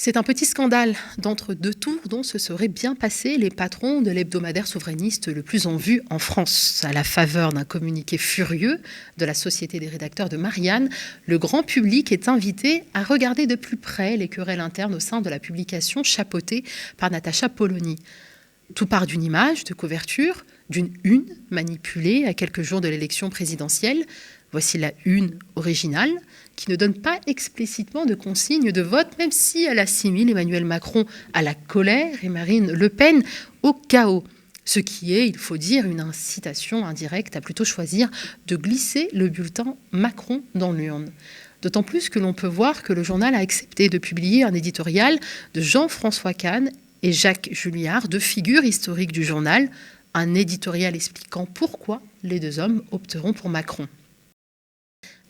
C'est un petit scandale d'entre deux tours dont se seraient bien passés les patrons de l'hebdomadaire souverainiste le plus en vue en France. À la faveur d'un communiqué furieux de la Société des rédacteurs de Marianne, le grand public est invité à regarder de plus près les querelles internes au sein de la publication chapeautée par Natacha Polony. Tout part d'une image de couverture, d'une une manipulée à quelques jours de l'élection présidentielle. Voici la une originale, qui ne donne pas explicitement de consigne de vote, même si elle assimile Emmanuel Macron à la colère et Marine Le Pen au chaos. Ce qui est, il faut dire, une incitation indirecte à plutôt choisir de glisser le bulletin Macron dans l'urne. D'autant plus que l'on peut voir que le journal a accepté de publier un éditorial de Jean-François Kahn et Jacques Julliard, deux figures historiques du journal, un éditorial expliquant pourquoi les deux hommes opteront pour Macron.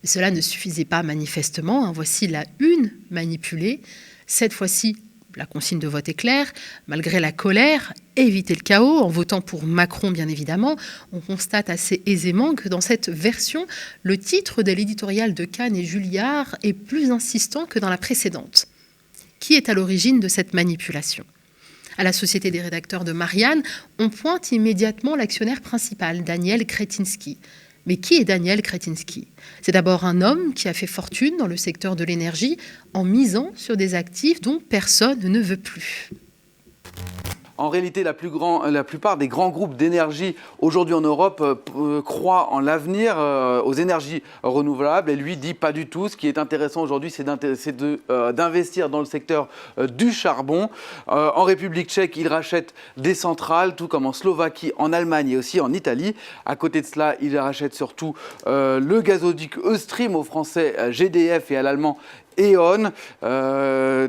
Mais cela ne suffisait pas manifestement. Voici la une manipulée. Cette fois-ci, la consigne de vote est claire. Malgré la colère, éviter le chaos, en votant pour Macron bien évidemment, on constate assez aisément que dans cette version, le titre de l'éditorial de Kahn et Julliard est plus insistant que dans la précédente. Qui est à l'origine de cette manipulation ? À la Société des rédacteurs de Marianne, on pointe immédiatement l'actionnaire principal, Daniel Kretinsky. Mais qui est Daniel Kretinsky ? C'est d'abord un homme qui a fait fortune dans le secteur de l'énergie en misant sur des actifs dont personne ne veut plus. En réalité, la plupart des grands groupes d'énergie aujourd'hui en Europe croient en l'avenir, aux énergies renouvelables. Et lui dit pas du tout. Ce qui est intéressant aujourd'hui, c'est d'investir dans le secteur du charbon. En République tchèque, il rachète des centrales, tout comme en Slovaquie, en Allemagne et aussi en Italie. À côté de cela, il rachète surtout le gazoduc Eustream aux Français GDF et à l'Allemand E.ON,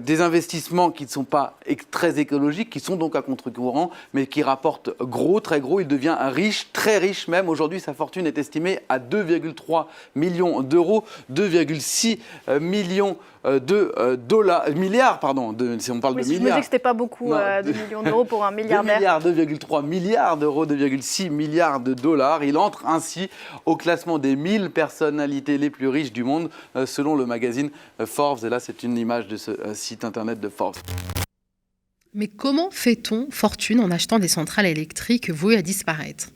des investissements qui ne sont pas très écologiques, qui sont donc à contre-courant, mais qui rapportent gros, très gros. Il devient riche, très riche même. Aujourd'hui, sa fortune est estimée à 2,3 millions d'euros, 2,6 millions milliards, pardon, si on parle de milliards. Je me dis que c'était pas beaucoup, 2 millions d'euros pour un milliardaire. 2,3 milliards d'euros, 2,6 milliards de dollars. Il entre ainsi au classement des 1000 personnalités les plus riches du monde, selon le magazine Forbes. Et là, c'est une image de ce site internet de Forbes. Mais comment fait-on fortune en achetant des centrales électriques vouées à disparaître ?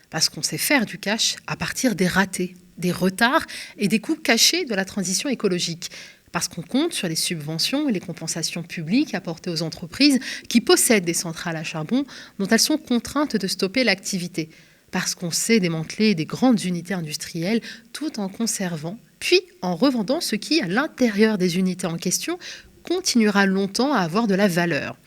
Parce qu'on sait faire du cash à partir des ratés, des retards et des coûts cachés de la transition écologique. Parce qu'on compte sur les subventions et les compensations publiques apportées aux entreprises qui possèdent des centrales à charbon dont elles sont contraintes de stopper l'activité. Parce qu'on sait démanteler des grandes unités industrielles tout en conservant, puis en revendant ce qui, à l'intérieur des unités en question, continuera longtemps à avoir de la valeur.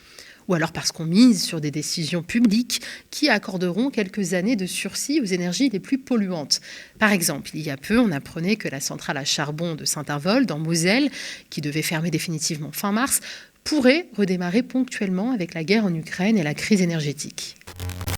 Ou alors parce qu'on mise sur des décisions publiques qui accorderont quelques années de sursis aux énergies les plus polluantes. Par exemple, il y a peu, on apprenait que la centrale à charbon de Saint-Avold, en Moselle, qui devait fermer définitivement fin mars, pourrait redémarrer ponctuellement avec la guerre en Ukraine et la crise énergétique.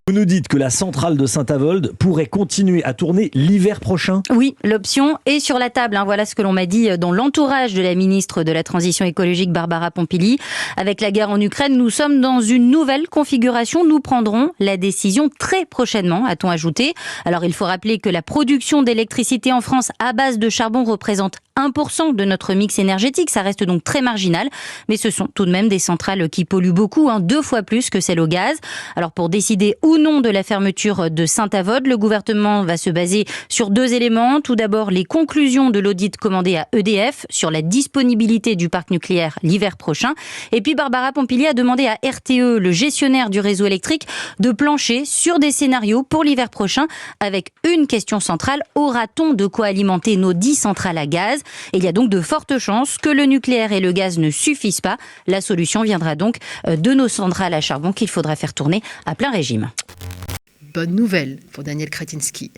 Vous nous dites que la centrale de Saint-Avold pourrait continuer à tourner l'hiver prochain ? Oui, l'option est sur la table. Voilà ce que l'on m'a dit dans l'entourage de la ministre de la Transition écologique, Barbara Pompili. Avec la guerre en Ukraine, nous sommes dans une nouvelle configuration. Nous prendrons la décision très prochainement, a-t-on ajouté. Alors, il faut rappeler que la production d'électricité en France à base de charbon représente 1% de notre mix énergétique. Ça reste donc très marginal. Mais ce sont tout de même des centrales qui polluent beaucoup, 2 fois plus que celles au gaz. Alors, pour décider ou non de la fermeture de Saint-Avold, le gouvernement va se baser sur 2 éléments. Tout d'abord, les conclusions de l'audit commandé à EDF sur la disponibilité du parc nucléaire l'hiver prochain. Et puis Barbara Pompili a demandé à RTE, le gestionnaire du réseau électrique, de plancher sur des scénarios pour l'hiver prochain avec une question centrale: aura-t-on de quoi alimenter nos 10 centrales à gaz ? Et il y a donc de fortes chances que le nucléaire et le gaz ne suffisent pas. La solution viendra donc de nos centrales à charbon qu'il faudra faire tourner à plein régime. Bonne nouvelle pour Daniel Kretinsky.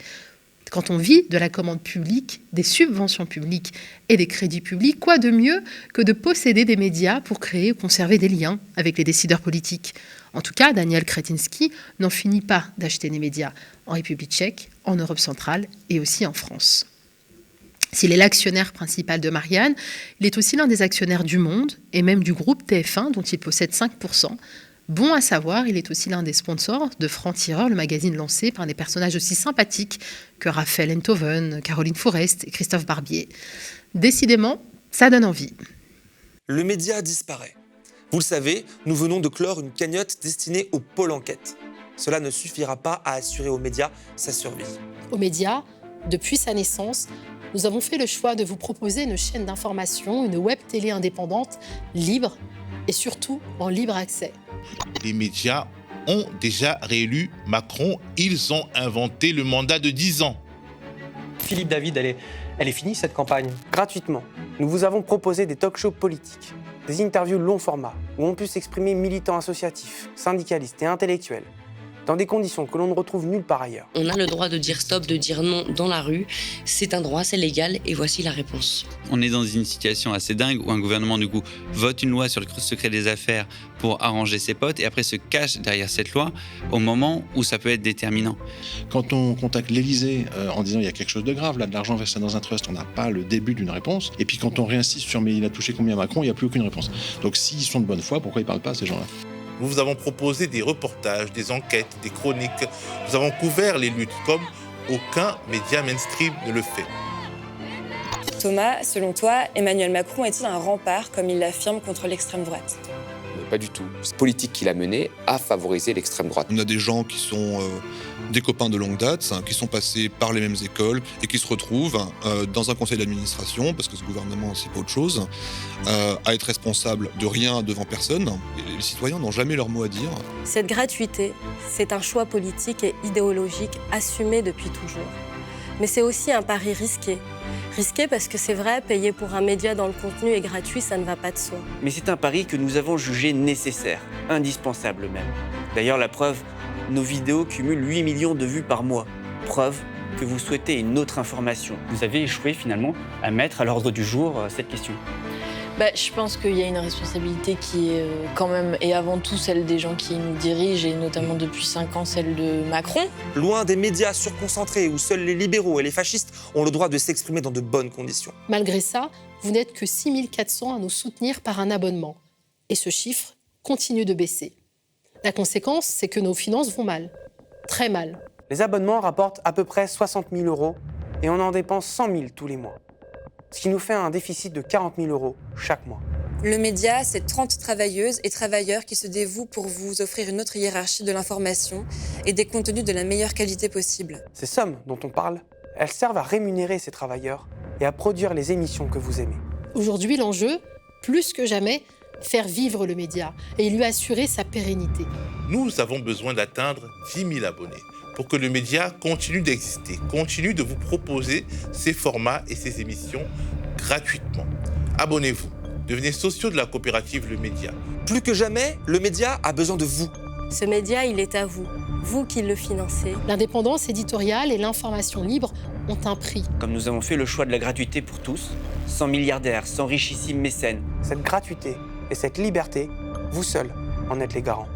Quand on vit de la commande publique, des subventions publiques et des crédits publics, quoi de mieux que de posséder des médias pour créer ou conserver des liens avec les décideurs politiques ? En tout cas, Daniel Kretinsky n'en finit pas d'acheter des médias en République tchèque, en Europe centrale et aussi en France. S'il est l'actionnaire principal de Marianne, il est aussi l'un des actionnaires du Monde et même du groupe TF1 dont il possède 5%. Bon à savoir, il est aussi l'un des sponsors de Franc-Tireur, le magazine lancé par des personnages aussi sympathiques que Raphaël Enthoven, Caroline Fourest et Christophe Barbier. Décidément, ça donne envie. Le média disparaît. Vous le savez, nous venons de clore une cagnotte destinée au pôle enquête. Cela ne suffira pas à assurer aux médias sa survie. Aux médias, depuis sa naissance, nous avons fait le choix de vous proposer une chaîne d'information, une web télé indépendante, libre et surtout en libre accès. Les médias ont déjà réélu Macron. Ils ont inventé le mandat de 10 ans. Philippe David, elle est finie cette campagne. Gratuitement, nous vous avons proposé des talk-shows politiques, des interviews long format où ont pu s'exprimer militants associatifs, syndicalistes et intellectuels, dans des conditions que l'on ne retrouve nulle part ailleurs. On a le droit de dire stop, de dire non dans la rue. C'est un droit, c'est légal, et voici la réponse. On est dans une situation assez dingue où un gouvernement, du coup, vote une loi sur le secret des affaires pour arranger ses potes et après se cache derrière cette loi au moment où ça peut être déterminant. Quand on contacte l'Élysée en disant il y a quelque chose de grave, là, de l'argent versé dans un trust, on n'a pas le début d'une réponse. Et puis quand on réinsiste sur mais il a touché combien Macron, il n'y a plus aucune réponse. Donc s'ils sont de bonne foi, pourquoi ils ne parlent pas à ces gens-là ? Nous vous avons proposé des reportages, des enquêtes, des chroniques. Nous avons couvert les luttes comme aucun média mainstream ne le fait. Thomas, selon toi, Emmanuel Macron est-il un rempart, comme il l'affirme, contre l'extrême droite ? Pas du tout. Cette politique qu'il a menée a favorisé l'extrême droite. On a des gens qui sont des copains de longue date, qui sont passés par les mêmes écoles et qui se retrouvent dans un conseil d'administration, parce que ce gouvernement, c'est pas autre chose, à être responsable de rien devant personne. Et les citoyens n'ont jamais leur mot à dire. Cette gratuité, c'est un choix politique et idéologique assumé depuis toujours. Mais c'est aussi un pari risqué. Risqué parce que c'est vrai, payer pour un média dont le contenu est gratuit, ça ne va pas de soi. Mais c'est un pari que nous avons jugé nécessaire, indispensable même. D'ailleurs, la preuve, nos vidéos cumulent 8 millions de vues par mois. Preuve que vous souhaitez une autre information. Vous avez échoué finalement à mettre à l'ordre du jour cette question. Je pense qu'il y a une responsabilité qui est quand même, et avant tout celle des gens qui nous dirigent, et notamment depuis 5 ans celle de Macron. Loin des médias surconcentrés où seuls les libéraux et les fascistes ont le droit de s'exprimer dans de bonnes conditions. Malgré ça, vous n'êtes que 6 400 à nous soutenir par un abonnement. Et ce chiffre continue de baisser. La conséquence, c'est que nos finances vont mal. Très mal. Les abonnements rapportent à peu près 60 000 € et on en dépense 100 000 tous les mois. Ce qui nous fait un déficit de 40 000 € chaque mois. Le média, c'est 30 travailleuses et travailleurs qui se dévouent pour vous offrir une autre hiérarchie de l'information et des contenus de la meilleure qualité possible. Ces sommes dont on parle, elles servent à rémunérer ces travailleurs et à produire les émissions que vous aimez. Aujourd'hui, l'enjeu, plus que jamais, faire vivre le média et lui assurer sa pérennité. Nous avons besoin d'atteindre 10 000 abonnés pour que le média continue d'exister, continue de vous proposer ses formats et ses émissions gratuitement. Abonnez-vous, devenez sociaux de la coopérative Le Média. Plus que jamais, le média a besoin de vous. Ce média, il est à vous, vous qui le financez. L'indépendance éditoriale et l'information libre ont un prix. Comme nous avons fait le choix de la gratuité pour tous, sans milliardaires, sans richissimes mécènes. Cette gratuité et cette liberté, vous seuls en êtes les garants.